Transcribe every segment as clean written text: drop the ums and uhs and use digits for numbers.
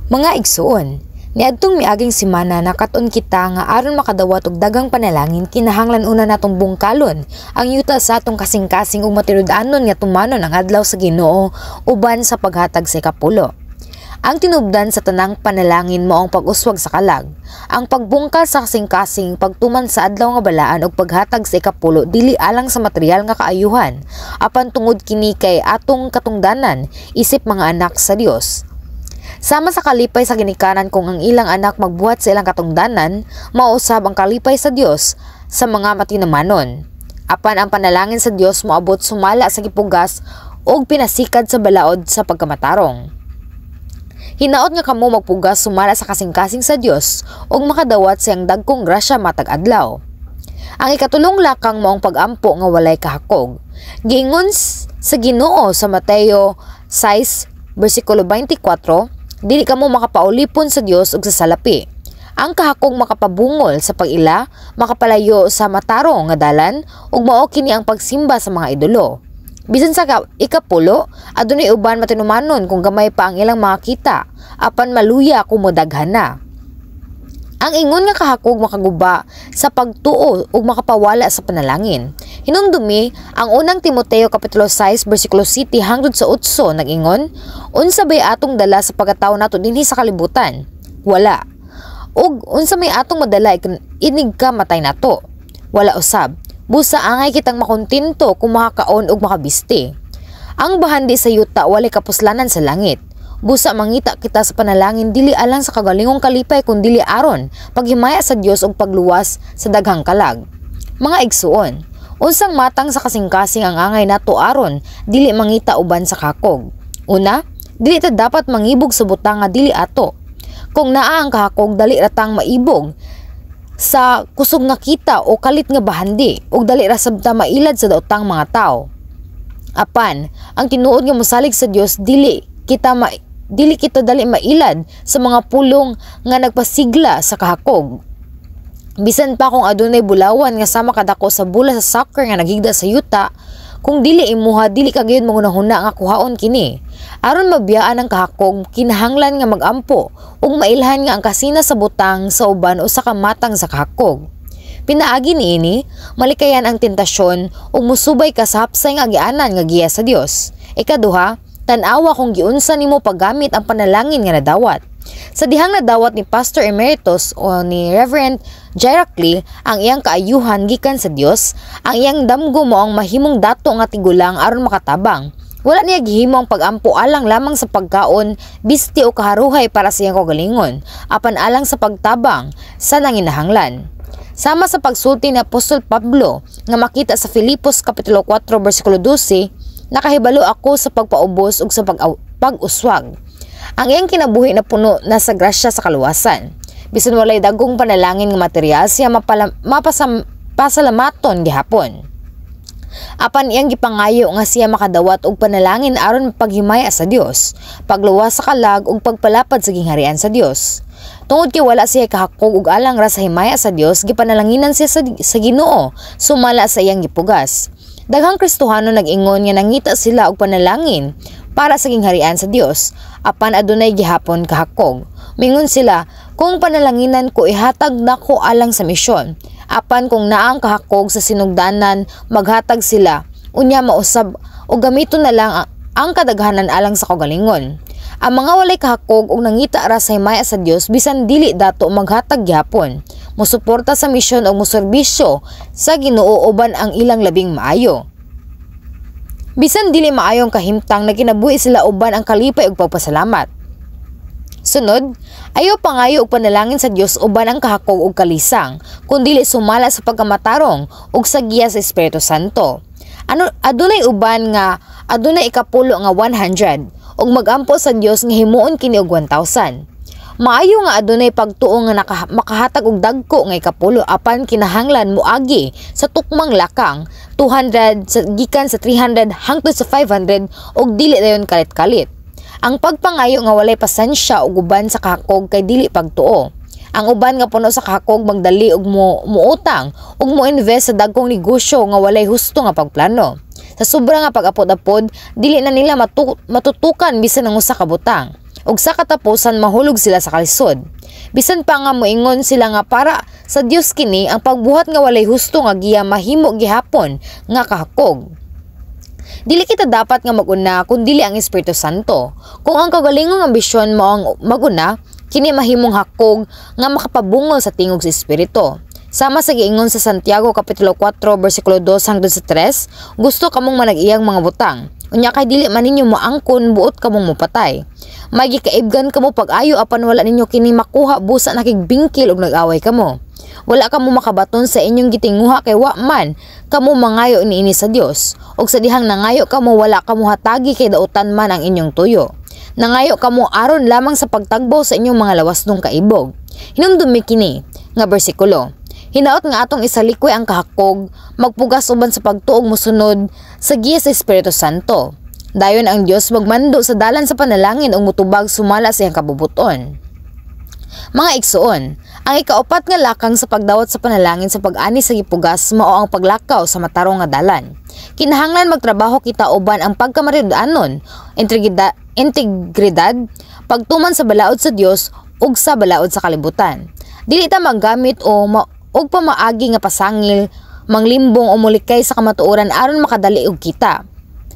Mga igsuon, niadtong miaging semana nakaton kita nga aron makadawat og dagang panalangin kinahanglan una natong bungkalon ang yuta sa atong kasing-kasing ug matinud-anon nga tumanon ang adlaw sa Ginoo uban sa paghatag sa ikapulo. Ang tinubdan sa tanang panalangin mao ang pag-uswag sa kalag, ang pagbungkal sa kasing-kasing pagtuman sa adlaw nga balaan ug paghatag sa ikapulo dili alang sa material nga kaayuhan apan tungod kini kay atong katungdanan isip mga anak sa Dios. Sama sa kalipay sa ginikanan kung ang ilang anak magbuhat sa ilang katungdanan, mausab ang kalipay sa Dios sa mga matinamanon. Apan ang panalangin sa Dios moabot sumala sa gipugas ug pinasikad sa balaod sa pagkamatarong. Hinaot nga kamo magpugas sumala sa kasing-kasing sa Dios ug makadawat siyang dagkong grasya matag adlaw. Ang ikatulong lakang maong pag-ampo nga walay kahakog. Giingon sa Ginoo sa Mateo 6 versikulo 24, dili kamo makapaulipon sa Dios ug sa salapi. Ang kahakog makapabungol sa pag-ila, makapalayo sa matarong nga dalan ug mao kini ang pagsimba sa mga idolo. Bisan sa ikapulo, adunay uban matinumanon kung gamay pa ang ilang mga kita, apan maluya kung modaghan na. Ang ingon nga kahakog makaguba sa pagtuo ug makapawala sa panalangin. Hinumdumi ang unang Timoteo kapitulo 6 bersikulo 7 hangtod sa 8 nag-ingon, unsa bay atong dala sa pagkatawo nato dinhi sa kalibutan? Wala. Ug unsa may atong madala inig ka matay nato? Wala usab. Busa angay kitang makontento kung makakaon ug makabisti. Ang bahandi sa yuta walay kapuslanan sa langit. Busa mangita kita sa panalangin dili alang sa kagalingong kalipay kun dili aron paghimaya sa Dios ug pagluwas sa daghang kalag. Mga igsuon, unsang matang sa kasing-kasing ang angay nato aron dili mangita uban sa kakog. Una, dili ta dapat mangibog sa butang nga dili ato. Kung naa ang kahakog dali ratang maibog sa kusog nga kita o kalit nga bahandi ug dali ra sabta mailad sa daotang mga tao. Apan, ang tinuod nga mosalig sa Dios dili kita dali mailad sa mga pulong nga nagpasigla sa kahakog. Bisan pa kung adunay bulawan nga sama kadako sa bula sa soccer nga naghigda sa yuta, kung dili imuha dili ka gayud mangunahuna nga kuhaon kini. Aron mabiyaan ang kahakog, kinahanglan nga magampo ug mailhan nga ang kasina sa butang sa uban o sa kamatang sa kahakog. Pinaagi niini, malikayan ang tentasyon ug musubay ka sa hapsay nga agianan nga giya sa Dios. Ikaduha, tan-awa kung giunsa nimo paggamit ang panalangin nga nadawat. Sa dihang nadawat ni Pastor Emeritus o ni Reverend Jairacli ang iyang kaayuhan gikan sa Dios, ang iyang damgo mo ang mahimong dato nga tigulang aron makatabang. Wala niya gihimo ang pag-ampo alang lamang sa pagkaon, bisti o kaharuhay para sa iyang kagalingon, apan alang sa pagtabang sa nanginahanglan. Sama sa pagsulti ni Apostol Pablo nga makita sa Filipos kapitulo 4 bersikulo 12, nakahibalo ako sa pagpaubos ug sa pag-uswag. Ang iyang kinabuhi na puno na sa grasya sa kaluwasan. Bisan walay dagong panalangin nga material siya pasalamaton gihapon. Apan iyang gipangayo nga siya makadawat og panalangin aron paghimaya sa Dios, pagluwas sa kalag ug pagpalapad sa gingharian sa Dios. Tungod kay wala siya kahakog ug alang ra sa himaya sa Dios, gipanalanginan siya sa Ginoo sumala sa iyang gipugas. Daghang Kristohano nag-ingon nga nangita sila og panalangin para sa gingharian sa Dios, apan adunay gihapon kahakog. Mingon sila, kung panalanginan ko ihatag nako alang sa misyon. Apan kung naang kahakog sa sinugdanan, maghatag sila. Unya mausab o gamiton na lang ang kadaghanan alang sa kagalingon. Ang mga walay kahakog ug nangita ra sa himaya sa Dios bisan dili dato maghatag gyapon. Mosuporta sa misyon o moserbisyo sa Ginoo uban ang ilang labing maayo. Bisan dili maayong kahimtang na kinabuhi sila uban ang kalipay ug pagpasalamat. Sunod, ayaw pangayo og panalangin sa Dios uban ang kahakog ug kalisang, kundi sumala sa pagkamatarong ug sa giya sa Espiritu Santo. Adunay uban nga adunay ikapulo nga 100 ug magampo sa Dios nga himuon kini og 1,000. Maayo nga adunay pagtuo nga makahatag og dagko nga ikapulo apan kinahanglan moagi sa tukmang lakang 200 gikan sa 300 hangtod sa 500 ug dili dayon kalit-kalit. Ang pagpangayo nga walay pasensya ug uban sa kahakog kay dili pagtuo. Ang uban nga puno sa kahakog magdali og muutang ug mo-invest sa dagkong negosyo nga walay husto nga pagplano. Sa sobra nga pag-apod-apod, dili na nila matutukan bisan ang usa ka butang. ug sa katapusan mahulog sila sa kalisod. Bisan pa nga moingon sila nga para sa Dios kini ang pagbuhat nga walay husto nga giya mahimo gihapon nga kahakog. Dili kita dapat nga maguna kun dili ang Espiritu Santo. Kung ang kagalingong ambisyon mo ang maguna, kini mahimong hakog nga makapabungol sa tingog sa Espiritu. Sama sa giingon sa Santiago kapitulo 4 bersikulo 2 hangtod sa 3, gusto kamong manag-iyang mga butang. Unya kay dili man ninyo moangkon buot kamong mopatay. May gikaibgan kamo pag-ayo apan wala ninyo kini makuha busa nakigbingkil ug nag-away kamo. Wala kamo makabaton sa inyong gitinguha kay wa man kamo mangayo niini sa Dios. Ug sa dihang nangayo kamo wala kamo hatagi kay dautan man ang inyong tuyo. Nangayo kamo aron lamang sa pagtagbaw sa inyong mga lawasnong kaibog. Hinumdumi kini nga bersikulo. Hinaot nga atong isalikoy ang kahakog, magpugas uban sa pagtuog mosunod sa giya sa Espiritu Santo. Dayon ang Dios magmando sa dalan sa panalangin ug mutubag sumala sa iyang kabubuton. Mga igsoon, ang ikaupat nga lakang sa pagdawat sa panalangin sa pag-ani sa gipugas mao ang paglakaw sa matarong nga dalan. Kinahanglan magtrabaho kita uban ang pagkamariud-anon, integridad, pagtuman sa balaod sa Dios ug sa balaod sa kalibutan. Dili ta maggamit og pamaagi nga pasangil, manglimbong o mulikay sa kamatuoran aron makadali og kita.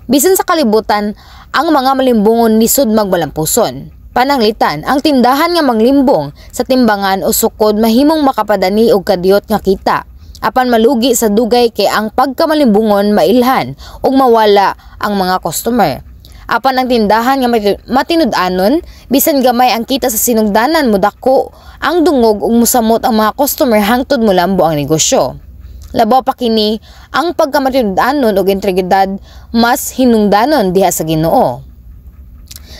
Bisan sa kalibutan, ang mga malimbongon lisod magbalampuson. Pananglitan, ang tindahan nga manglimbong sa timbangan o sukod mahimong makapadani og kadiyot nga kita. Apan malugi sa dugay kay ang pagkamalimbongon mailhan ug mawala ang mga customer. Apan ang tindahan nga matinud-anon, bisan gamay ang kita sa sinugdanan mudako ang dungog ug musamot ang mga customer hangtod molambo ang negosyo. Labaw pa kini ang pagkamatinud-anon ug integridad mas hinungdanon diha sa Ginoo.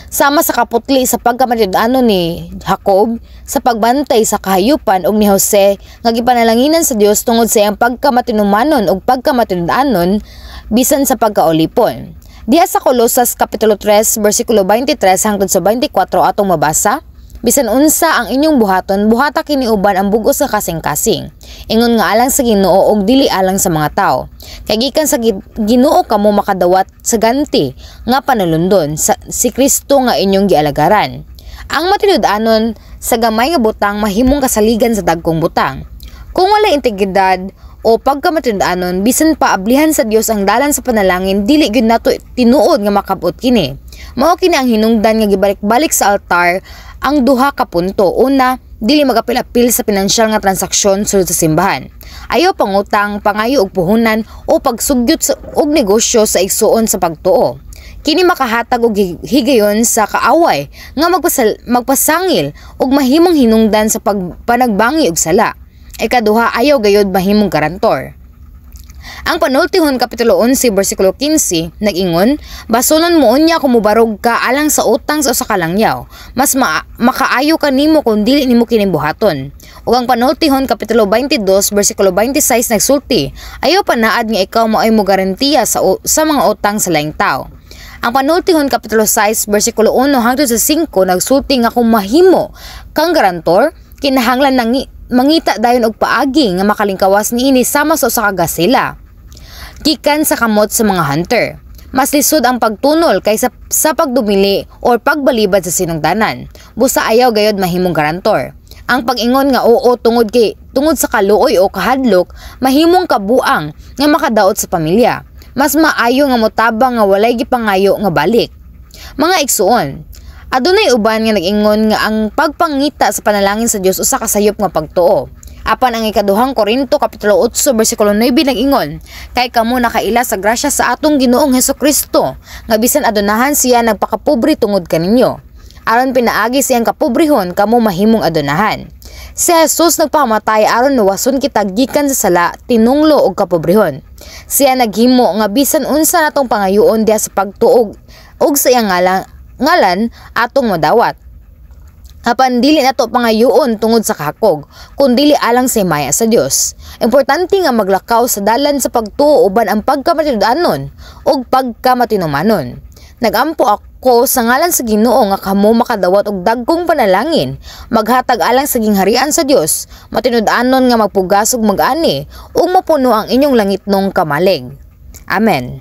Sama sa kaputli sa pagkamatinud-anon ni Jacob sa pagbantay sa kahayupan ug ni Jose nga gipanalanginan sa Dios tungod sa iyang pagkamatinumanon ug pagkamatinud-anon bisan sa pagkaulipon. Diha sa Colosas kapitulo 3 bersikulo 23 hangtod sa 24 atong mabasa, bisan unsa ang inyong buhaton, buhata kini uban ang bugos nga kasing-kasing. Ingon nga alang sa Ginoo ug dili alang sa mga tawo. Kay gikan sa Ginoo kamo makadawat sa ganti nga panulundon si Kristo nga inyong gialagaran. Ang matinud-anon sa gamay nga butang mahimong kasaligan sa dagkong butang. Kung wala integridad o pagkamatinud-anon, bisan pa ablihan sa Dios ang dalan sa panalangin, dili gyud nato tinuod nga makabot kini. Mao kini ang hinungdan nga gibalik-balik sa altar ang duha ka punto. Una, dili magapil-apil sa pinansyal nga transaksyon sulod sa simbahan. Ayaw pangutang, pangayo og puhunan o pagsugyot og negosyo sa igsuon sa pagtuo. Kini makahatag og higayon sa kaaway nga magpasangil og mahimong hinungdan sa panagbangi og sala. Ikaduha, ayaw gayod mahimong garantor. Ang panultihon kapitulo 11 bersikulo 15 nag-ingon, basonon mo unya kung mubarog ka alang sa utang sa usa ka langyaw, mas makaayo ka nimo kung dili nimo kini buhaton. Ug ang panultihon kapitulo 22 bersikulo 26 nagsulti, ayaw panaad nga ikaw maoy mo garantiya sa mga utang sa laing tao. Ang panultihon kapitulo 6 bersikulo 1 hangtod sa 5 nagsulti nga kung mahimo kang garantor, kinahanglan mangita dayon og paagi nga makalingkawas niini sama sa usa ka gasila. Gikan sa kamot sa mga hunter. Mas lisod ang pagtunol kaysa sa pagdumili o pagbalibad sa sinungdanan. Busa ayaw gayod mahimong garantor. Ang pag-ingon nga oo tungod sa kaluoy o kahadlok, mahimong kabuang nga makadaot sa pamilya. Mas maayo nga motabang nga walay gipangayo nga balik. Mga igsuon, adunay uban nga nag-ingon nga ang pagpangita sa panalangin sa Dios usa ka sayop nga pagtuo. Apan ang ikaduhang Korinto kapitulo 8 bersikulo 9 nag-ingon, kay kamo nakaila sa grasya sa atong Ginoong Hesukristo, nga bisan adunahan siya nagpakapobre tungod kaninyo. Aron pinaagi siyang kapobrehon, kamo mahimong adunahan. Si Jesus nagpakamatay aron luwason kita gikan sa sala, tinunglo og kapobrehon. Siya naghimo nga bisan unsa natong pangayoon diha sa pagtuog og sa iyang ngalan atong madawat. Apan dili nato pangayoon tungod sa kahakog, kundi alang sa himaya sa Dios. Importante nga maglakaw sa dalan sa pagtuo uban ang pagkamatinud-anon ug pagkamatinumanon. Nagampo ako sa ngalan sa Ginoo nga kamo makadawat og dagkong panalangin, maghatag alang sa gingharian sa Dios, matinud-anon nga magpugas ug mag-ani ug mapuno ang inyong langitnong kamalig. Amen.